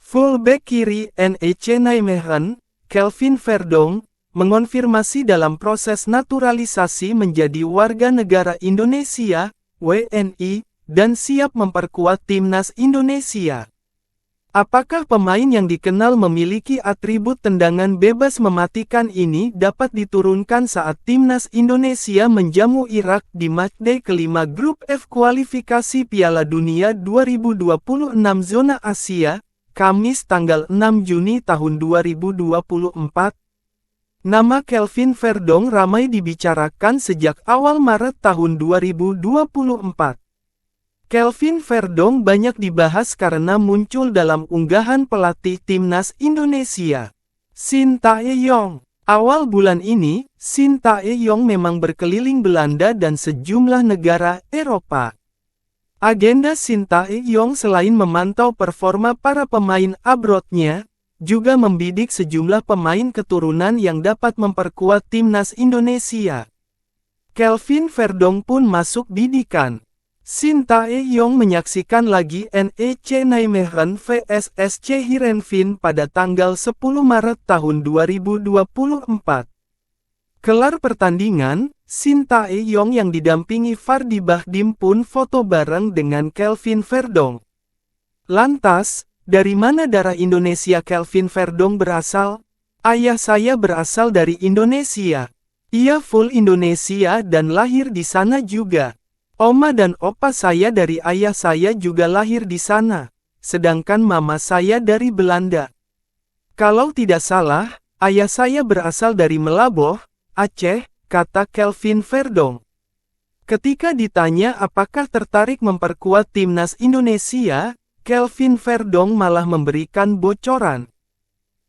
Fullback kiri NEC Nijmegen, Kelvin Verdonk, mengonfirmasi dalam proses naturalisasi menjadi warga negara Indonesia, WNI, dan siap memperkuat timnas Indonesia. Apakah pemain yang dikenal memiliki atribut tendangan bebas mematikan ini dapat diturunkan saat timnas Indonesia menjamu Irak di matchday kelima grup F kualifikasi Piala Dunia 2026 zona Asia, Kamis tanggal 6 Juni tahun 2024? Nama Kelvin Verdonk ramai dibicarakan sejak awal Maret tahun 2024. Kelvin Verdonk banyak dibahas karena muncul dalam unggahan pelatih timnas Indonesia, Shin Tae-yong. Awal bulan ini, Shin Tae-yong memang berkeliling Belanda dan sejumlah negara Eropa. Agenda Shin Tae-yong selain memantau performa para pemain abroadnya, juga membidik sejumlah pemain keturunan yang dapat memperkuat timnas Indonesia. Kelvin Verdonk pun masuk bidikan. Shin Tae-yong menyaksikan lagi NEC Nijmegen vs SC Heerenveen pada tanggal 10 Maret tahun 2024. Kelar pertandingan, Shin Tae-yong yang didampingi Fardi Bahdim pun foto bareng dengan Kelvin Verdonk. Lantas, dari mana darah Indonesia Kelvin Verdonk berasal? Ayah saya berasal dari Indonesia. Ia full Indonesia dan lahir di sana juga. Oma dan opa saya dari ayah saya juga lahir di sana, sedangkan mama saya dari Belanda. Kalau tidak salah, ayah saya berasal dari Melaboh, Aceh, kata Kelvin Verdonk. Ketika ditanya apakah tertarik memperkuat timnas Indonesia, Kelvin Verdonk malah memberikan bocoran.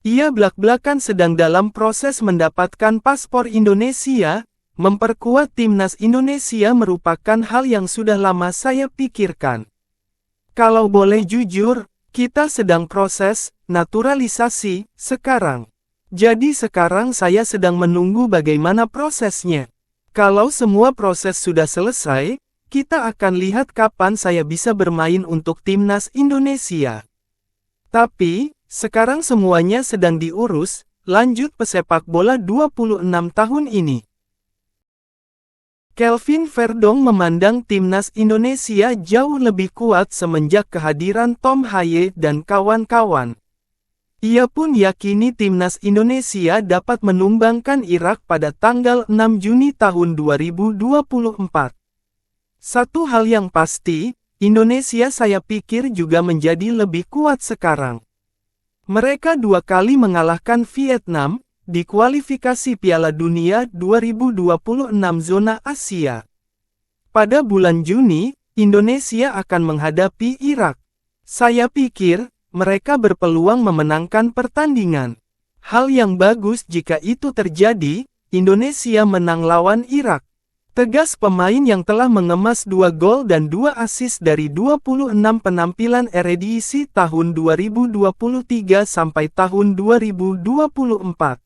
Ia blak-blakan sedang dalam proses mendapatkan paspor Indonesia. Memperkuat timnas Indonesia merupakan hal yang sudah lama saya pikirkan. Kalau boleh jujur, kita sedang proses naturalisasi sekarang. Jadi sekarang saya sedang menunggu bagaimana prosesnya. Kalau semua proses sudah selesai, kita akan lihat kapan saya bisa bermain untuk timnas Indonesia. Tapi, sekarang semuanya sedang diurus, lanjut pesepak bola 26 tahun ini. Kelvin Verdonk memandang timnas Indonesia jauh lebih kuat semenjak kehadiran Tom Haye dan kawan-kawan. Ia pun yakini timnas Indonesia dapat menumbangkan Irak pada tanggal 6 Juni tahun 2024. Satu hal yang pasti, Indonesia saya pikir juga menjadi lebih kuat sekarang. Mereka 2 kali mengalahkan Vietnam di kualifikasi Piala Dunia 2026 zona Asia. Pada bulan Juni, Indonesia akan menghadapi Irak. Saya pikir, mereka berpeluang memenangkan pertandingan. Hal yang bagus jika itu terjadi, Indonesia menang lawan Irak. Tegas pemain yang telah mengemas 2 gol dan 2 assist dari 26 penampilan Eredivisie tahun 2023 sampai tahun 2024.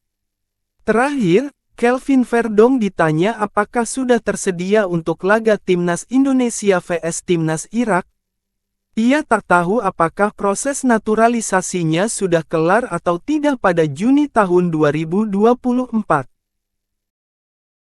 Terakhir, Kelvin Verdonk ditanya apakah sudah tersedia untuk laga timnas Indonesia vs timnas Irak. Ia tak tahu apakah proses naturalisasinya sudah kelar atau tidak pada Juni tahun 2024.